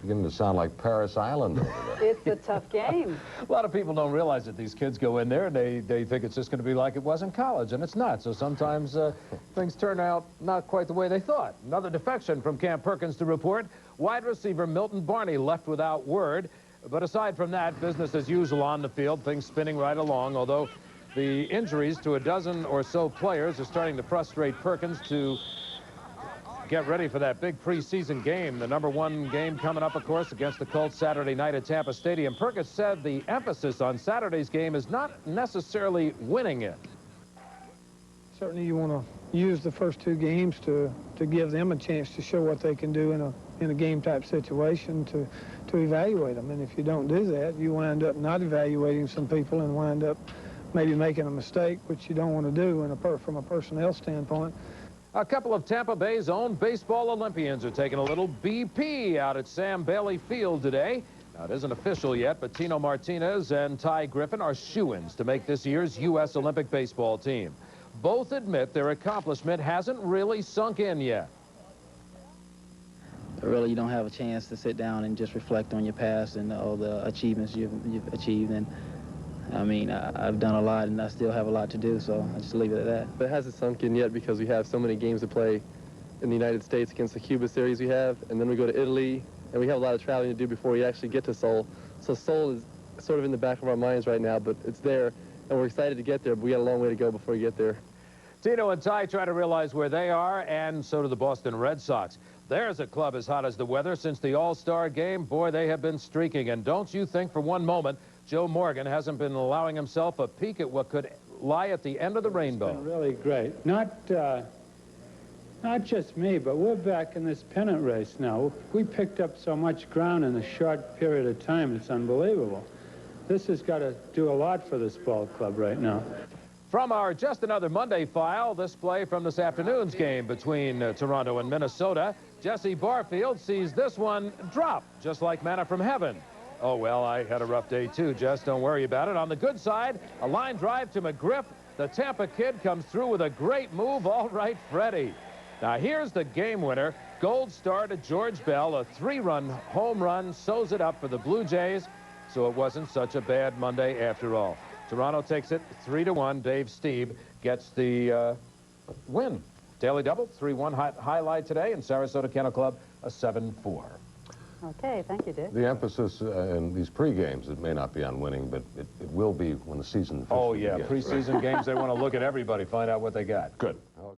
beginning to sound like Paris Island over there. It's a tough game. A lot of people don't realize that these kids go in there and they think it's just going to be like it was in college, and it's not. So sometimes things turn out not quite the way they thought. Another defection from Camp Perkins to report. Wide receiver Milton Barney left without word. But aside from that, business as usual on the field, things spinning right along, although the injuries to a dozen or so players are starting to frustrate Perkins to get ready for that big preseason game. The #1 game coming up, of course, against the Colts Saturday night at Tampa Stadium. Perkins said the emphasis on Saturday's game is not necessarily winning it. Certainly you want to use the first 2 games to give them a chance to show what they can do in a game-type situation to evaluate them. And if you don't do that, you wind up not evaluating some people and wind up maybe making a mistake, which you don't want to do from a personnel standpoint. A couple of Tampa Bay's own baseball Olympians are taking a little BP out at Sam Bailey Field today. Now, it isn't official yet, but Tino Martinez and Ty Griffin are shoo-ins to make this year's U.S. Olympic baseball team. Both admit their accomplishment hasn't really sunk in yet. Really, you don't have a chance to sit down and just reflect on your past and all the achievements you've achieved. And I mean, I've done a lot, and I still have a lot to do, so I just leave it at that. But it hasn't sunk in yet because we have so many games to play in the United States against the Cuba series we have, and then we go to Italy, and we have a lot of traveling to do before we actually get to Seoul. So Seoul is sort of in the back of our minds right now, but it's there, and we're excited to get there, but we got a long way to go before we get there. Tino and Ty try to realize where they are, and so do the Boston Red Sox. There's a club as hot as the weather since the All-Star game. Boy, they have been streaking, and don't you think for one moment Joe Morgan hasn't been allowing himself a peek at what could lie at the end of the rainbow. It's been really great. Not just me, but we're back in this pennant race now. We picked up so much ground in a short period of time, it's unbelievable. This has got to do a lot for this ball club right now. From our Just Another Monday file, this play from this afternoon's game between Toronto and Minnesota. Jesse Barfield sees this one drop, just like manna from heaven. Oh, well, I had a rough day, too, Jess. Don't worry about it. On the good side, a line drive to McGriff. The Tampa kid comes through with a great move. All right, Freddie. Now, here's the game winner. Gold star to George Bell. A 3-run home run sews it up for the Blue Jays. So it wasn't such a bad Monday after all. Toronto takes it 3-1. Dave Stieb gets the win. Daily double, 3-1 highlight today, and Sarasota Kennel Club a 7-4. Okay, thank you, Dick. The emphasis in these pre-games, it may not be on winning, but it will be when the season officially begins. Oh, yeah, preseason games, they want to look at everybody, find out what they got. Good.